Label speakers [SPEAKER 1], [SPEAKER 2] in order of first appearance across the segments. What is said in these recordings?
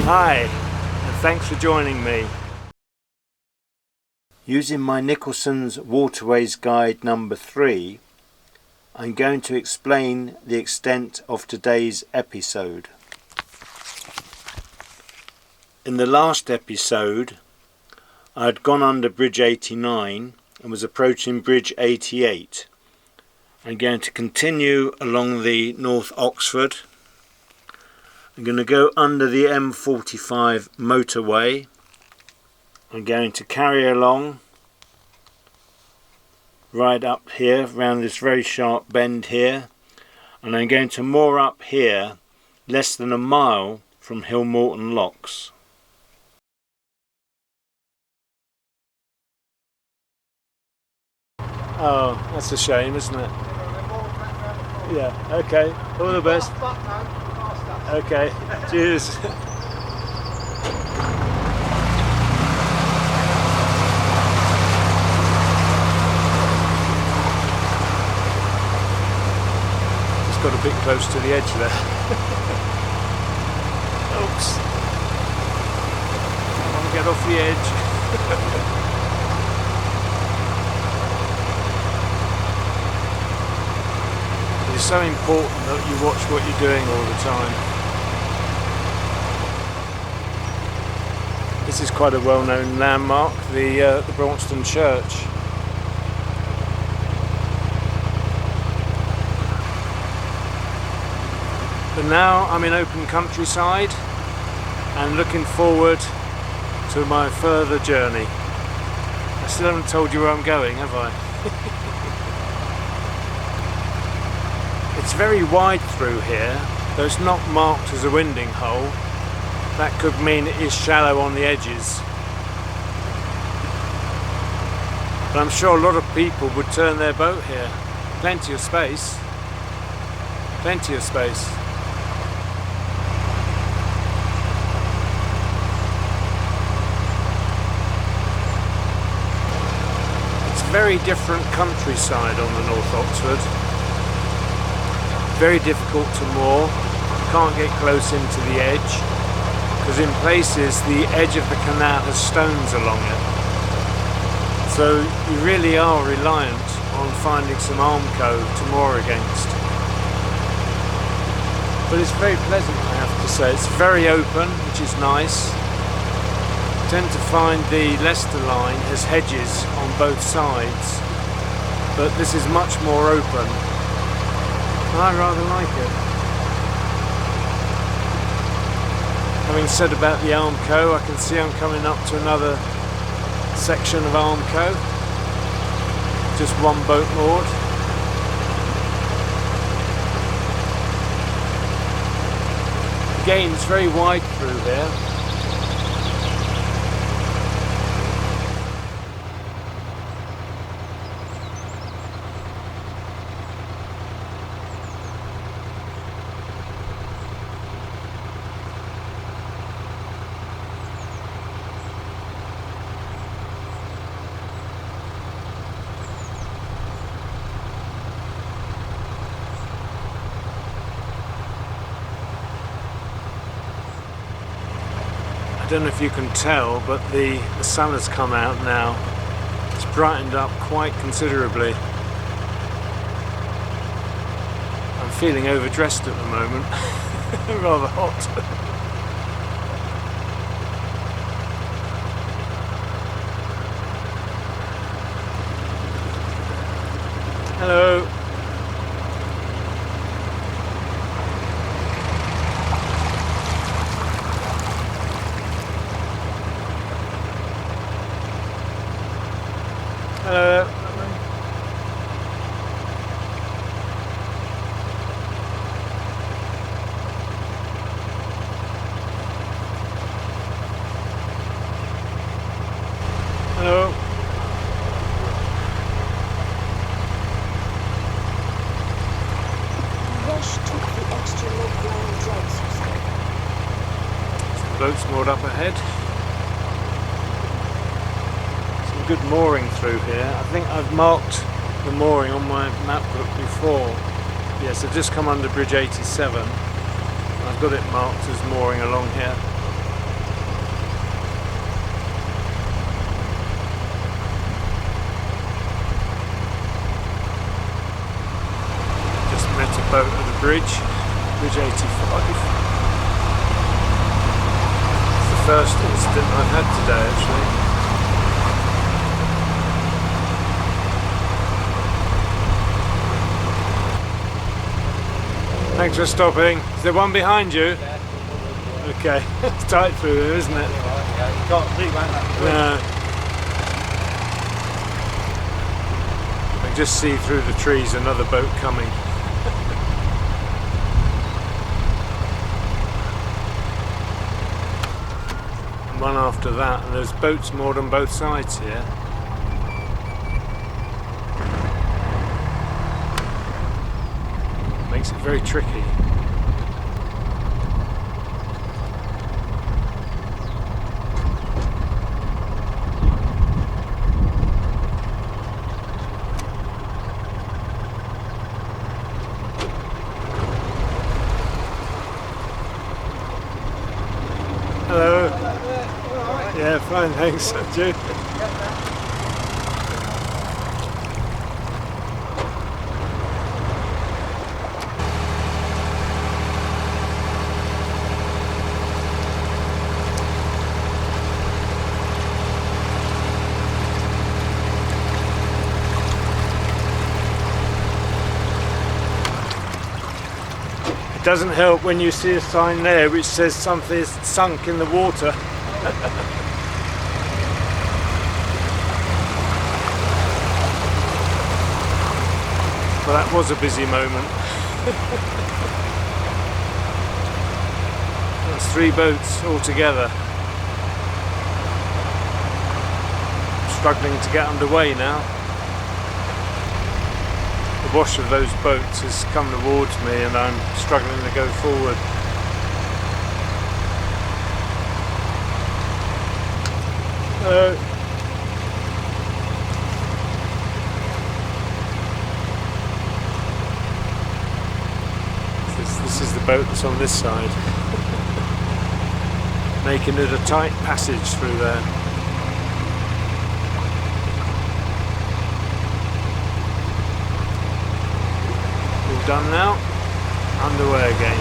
[SPEAKER 1] Hi, and thanks for joining me. Using my Nicholson's Waterways Guide number 3, I'm going to explain the extent of today's episode. In the last episode, I had gone under Bridge 89 and was approaching Bridge 88. I'm going to continue along the North Oxford. I'm going to go under the M45 motorway. I'm going to carry along right up here around this very sharp bend here, and I'm going to moor up here less than a mile from Hillmorton locks. Oh, that's a shame, isn't it? Yeah, okay, all the best. Okay, cheers. Just got a bit close to the edge there. Oops. I want to get off the edge. It's so important that you watch what you're doing all the time. This is quite a well-known landmark, the Braunston Church. But now I'm in open countryside and looking forward to my further journey. I still haven't told you where I'm going, have I? It's very wide through here, though it's not marked as a winding hole. That could mean it is shallow on the edges. But I'm sure a lot of people would turn their boat here. Plenty of space. Plenty of space. It's a very different countryside on the North Oxford. Very difficult to moor. Can't get close into the edge, because in places the edge of the canal has stones along it. So you really are reliant on finding some armco to moor against. But it's very pleasant, I have to say. It's very open, which is nice. I tend to find the Leicester line has hedges on both sides, but this is much more open. I rather like it. Having said about the Armco, I can see I'm coming up to another section of Armco. Just one boat moored. Again, it's very wide through here. I don't know if you can tell, but the sun has come out now. It's brightened up quite considerably. I'm feeling overdressed at the moment. Rather hot. Hello. Hello. Hello.
[SPEAKER 2] Rush took the extra leg round drugs or something.
[SPEAKER 1] The boat's moored up ahead. Some good mooring through here. I think I've marked the mooring on my map book before. Yes, I've just come under Bridge 87. I've got it marked as mooring along here. Just met a boat at the bridge, Bridge 85. It's the first incident I've had today actually. Thanks for stopping. Is there one behind you? Yeah. Okay, it's tight through here, isn't it?
[SPEAKER 3] Yeah, you can't see around that.
[SPEAKER 1] No. I can just see through the trees another boat coming. And one after that, and there's boats moored on both sides here. Makes it very tricky. Hello. Yeah, fine, thanks. And you? It doesn't help when you see a sign there which says something is sunk in the water. Well, that was a busy moment. There's 3 boats all together. I'm struggling to get underway now. The wash of those boats has come towards me and I'm struggling to go forward. This is the boat that's on this side, making it a tight passage through there. All done now, underway again.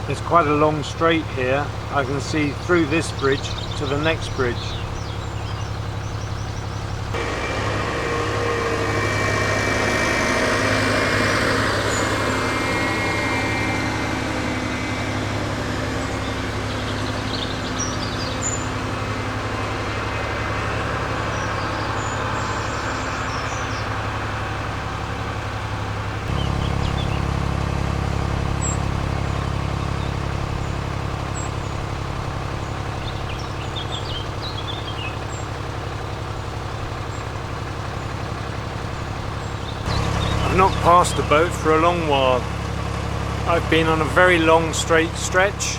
[SPEAKER 1] There's quite a long straight here. I can see through this bridge to the next bridge. I've not passed a boat for a long while. I've been on a very long straight stretch.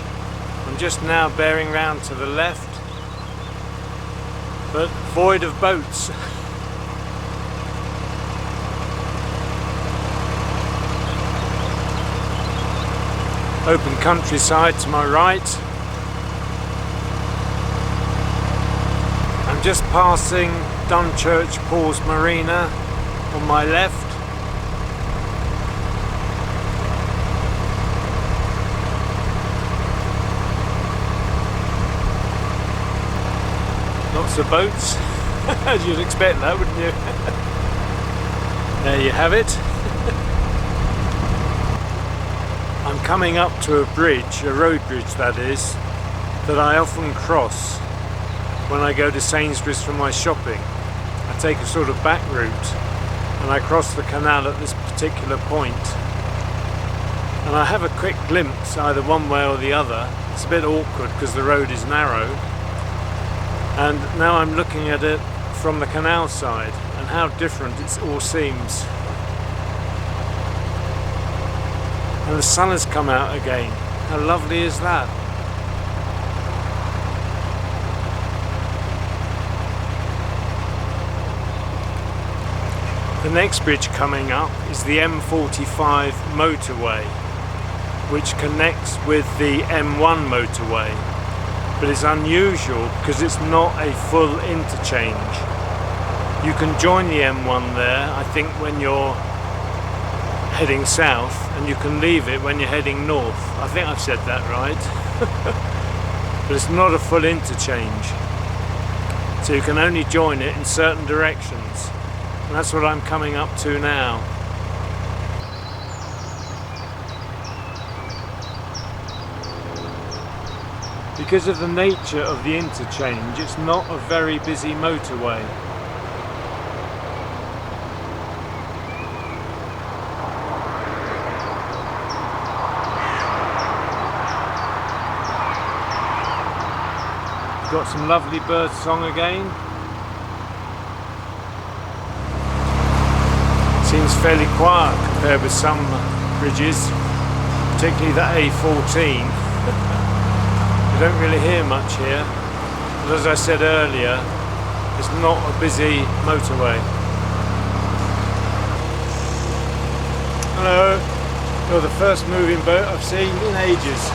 [SPEAKER 1] I'm just now bearing round to the left, but void of boats. Open countryside to my right. I'm just passing Dunchurch Paws Marina on my left. Lots of boats, as you'd expect that, wouldn't you? There you have it. I'm coming up to a bridge, a road bridge that is, that I often cross when I go to Sainsbury's for my shopping. I take a sort of back route and I cross the canal at this particular point. And I have a quick glimpse either one way or the other. It's a bit awkward because the road is narrow. And now I'm looking at it from the canal side and how different it all seems. And the sun has come out again. How lovely is that? The next bridge coming up is the M45 motorway. which connects with the M1 motorway, but it's unusual because it's not a full interchange. You can join the M1 there, I think, when you're heading south, and you can leave it when you're heading north. I think I've said that right. But it's not a full interchange, so you can only join it in certain directions, and that's what I'm coming up to now. Because of the nature of the interchange, it's not a very busy motorway. Got some lovely bird song again. Seems fairly quiet compared with some bridges, particularly the A14. You don't really hear much here, but as I said earlier, it's not a busy motorway. Hello, you're the first moving boat I've seen in ages.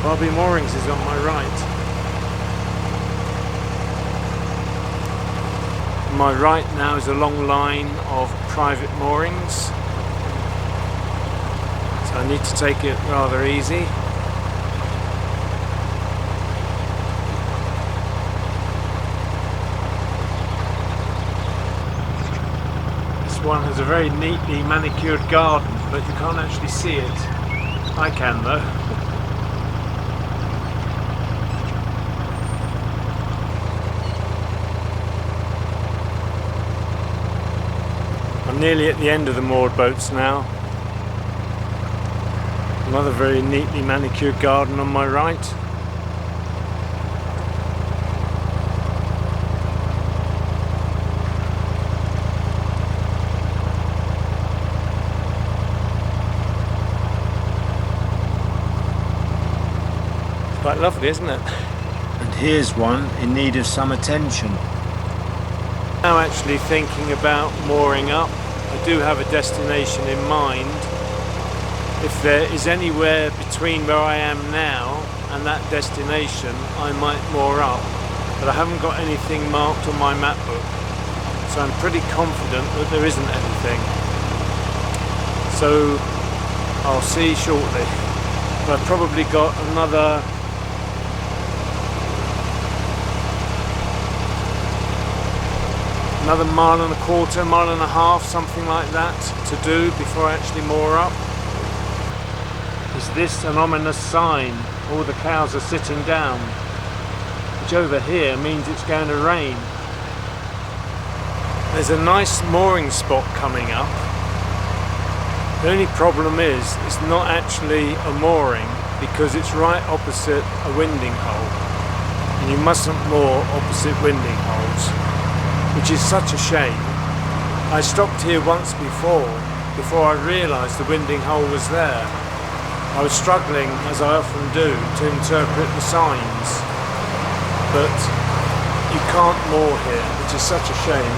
[SPEAKER 1] Barbie Moorings is on my right. On my right now is a long line of private moorings, so I need to take it rather easy. This one has a very neatly manicured garden, but you can't actually see it. I can though. I'm nearly at the end of the moored boats now. Another very neatly manicured garden on my right. It's quite lovely, isn't it? And here's one in need of some attention. Now actually thinking about mooring up. I do have a destination in mind. If there is anywhere between where I am now and that destination, I might moor up, but I haven't got anything marked on my map book, so I'm pretty confident that there isn't anything. So I'll see shortly. But I've probably got another mile and a quarter, mile and a half, something like that, to do before I actually moor up. Is this an ominous sign? All the cows are sitting down, which over here means it's going to rain. There's a nice mooring spot coming up. The only problem is it's not actually a mooring because it's right opposite a winding hole, and you mustn't moor opposite winding holes, which is such a shame. I stopped here once before I realised the winding hole was there. I was struggling, as I often do, to interpret the signs, but you can't moor here, which is such a shame.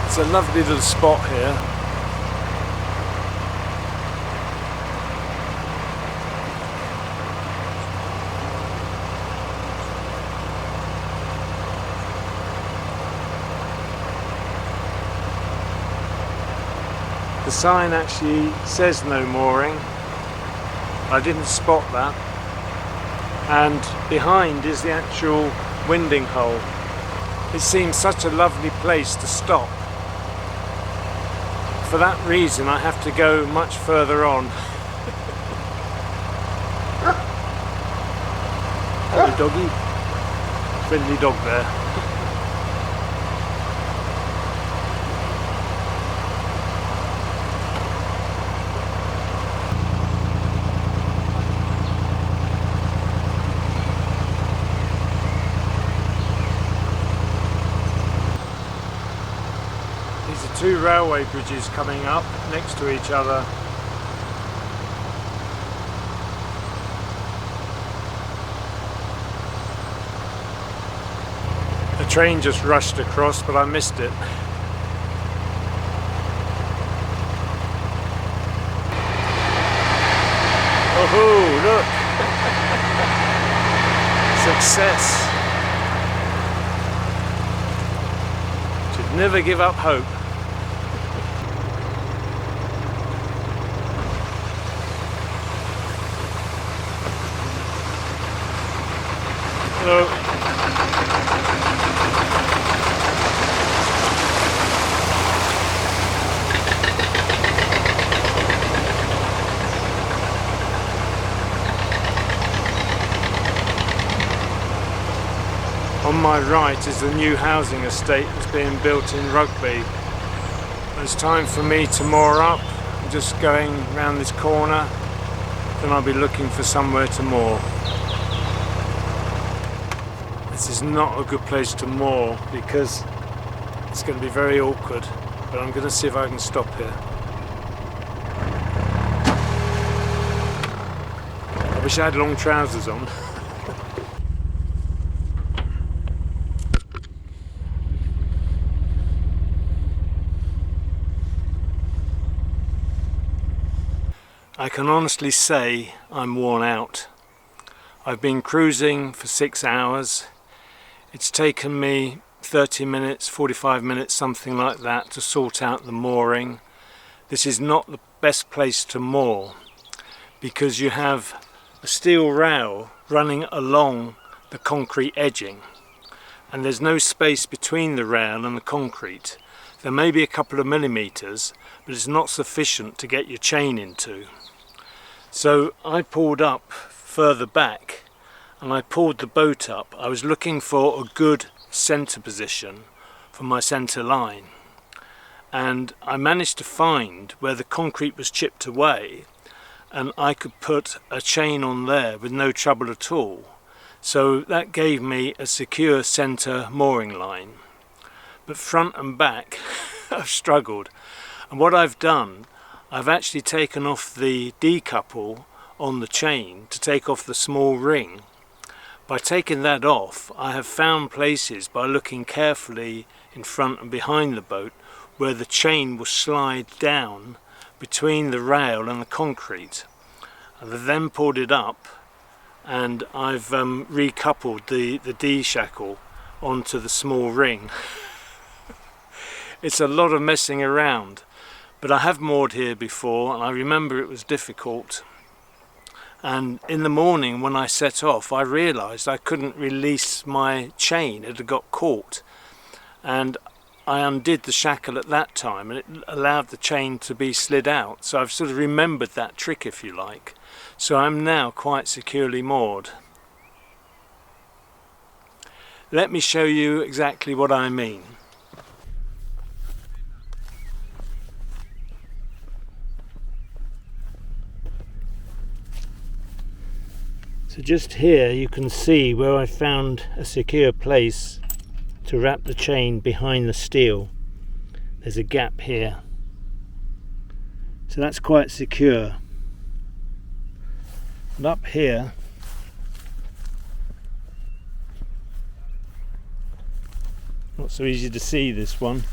[SPEAKER 1] It's a lovely little spot here. The sign actually says no mooring. I didn't spot that. And behind is the actual winding hole. It seems such a lovely place to stop. For that reason, I have to go much further on. Hello, doggy. Friendly dog there. These are two railway bridges coming up next to each other. The train just rushed across, but I missed it. Oh, look! Success! Should never give up hope. Hello. On my right is the new housing estate that's being built in Rugby. It's time for me to moor up. I'm just going round this corner, then I'll be looking for somewhere to moor. This is not a good place to moor because it's going to be very awkward, but I'm going to see if I can stop here. I wish I had long trousers on. I can honestly say I'm worn out. I've been cruising for 6 hours. It's taken me 30 minutes, 45 minutes, something like that, to sort out the mooring. This is not the best place to moor because you have a steel rail running along the concrete edging and there's no space between the rail and the concrete. There may be a couple of millimetres, but it's not sufficient to get your chain into. So I pulled up further back and I pulled the boat up. I was looking for a good centre position for my centre line, and I managed to find where the concrete was chipped away and I could put a chain on there with no trouble at all. So that gave me a secure centre mooring line. But front and back I've struggled, and what I've done, I've actually taken off the decouple on the chain to take off the small ring. By taking that off, I have found places by looking carefully in front and behind the boat where the chain will slide down between the rail and the concrete. I've then pulled it up and I've recoupled the D-shackle onto the small ring. It's a lot of messing around. But I have moored here before and I remember it was difficult, and in the morning when I set off I realised I couldn't release my chain. It had got caught, and I undid the shackle at that time and it allowed the chain to be slid out. So I've sort of remembered that trick, if you like. So I'm now quite securely moored. Let me show you exactly what I mean. So just here you can see where I found a secure place to wrap the chain behind the steel. There's a gap here. So that's quite secure. And up here, not so easy to see this one,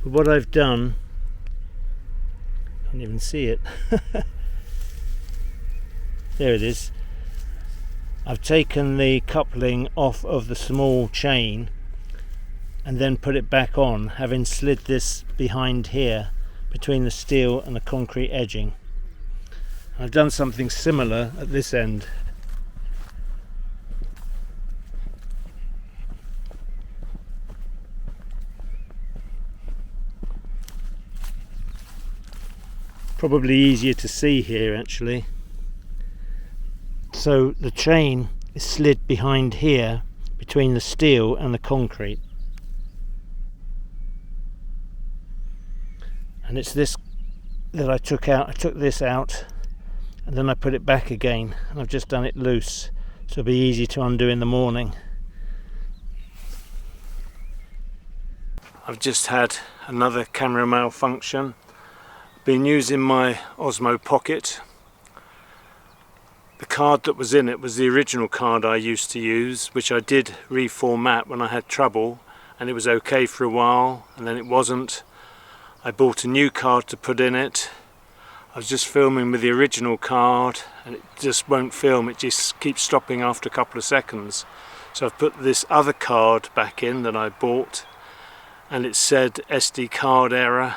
[SPEAKER 1] but what I've done, can't even see it. There it is. I've taken the coupling off of the small chain and then put it back on, having slid this behind here between the steel and the concrete edging. I've done something similar at this end. Probably easier to see here actually. So the chain is slid behind here between the steel and the concrete, and it's this that I took out. I took this out and then I put it back again, and I've just done it loose so it'll be easy to undo in the morning. I've just had another camera malfunction. Been using my Osmo Pocket. The card that was in it was the original card I used to use, which I did reformat when I had trouble, and it was okay for a while, and then it wasn't. I bought a new card to put in it. I was just filming with the original card and it just won't film, it just keeps stopping after a couple of seconds. So I've put this other card back in that I bought, and it said SD card error.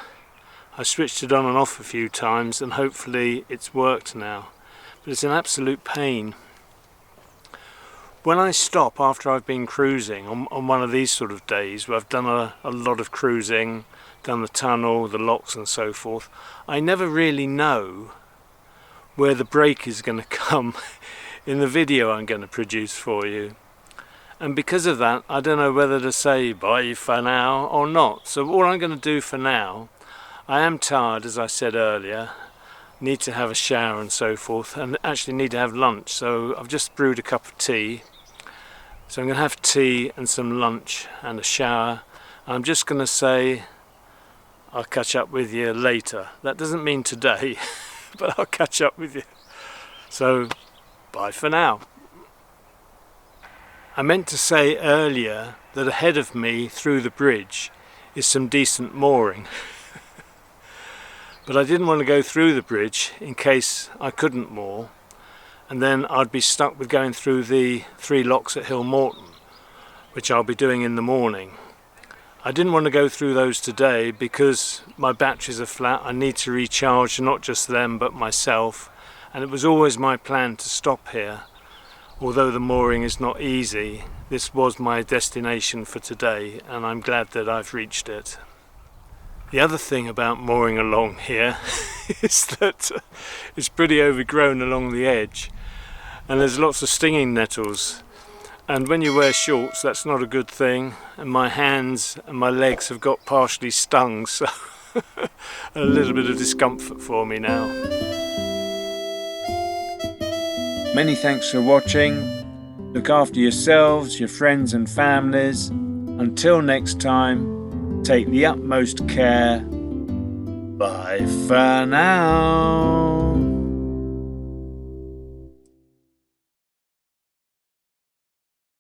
[SPEAKER 1] I switched it on and off a few times and hopefully it's worked now. But it's an absolute pain. When I stop after I've been cruising on one of these sort of days where I've done a lot of cruising, done the tunnel, the locks and so forth, I never really know where the break is going to come in the video I'm going to produce for you. And because of that, I don't know whether to say bye for now or not. So all I'm going to do for now, I am tired, as I said earlier, need to have a shower and so forth, and actually need to have lunch. So I've just brewed a cup of tea. So I'm going to have tea and some lunch and a shower. I'm just going to say I'll catch up with you later. That doesn't mean today, but I'll catch up with you. So, bye for now. I meant to say earlier that ahead of me through the bridge is some decent mooring. But I didn't want to go through the bridge in case I couldn't moor, and then I'd be stuck with going through the 3 locks at Hillmorton, which I'll be doing in the morning. I didn't want to go through those today because my batteries are flat. I need to recharge not just them but myself, and it was always my plan to stop here. Although the mooring is not easy, this was my destination for today and I'm glad that I've reached it. The other thing about mooring along here is that it's pretty overgrown along the edge and there's lots of stinging nettles. And when you wear shorts, that's not a good thing. And my hands and my legs have got partially stung, so a little bit of discomfort for me now. Many thanks for watching. Look after yourselves, your friends and families. Until next time, take the utmost care. Bye for now.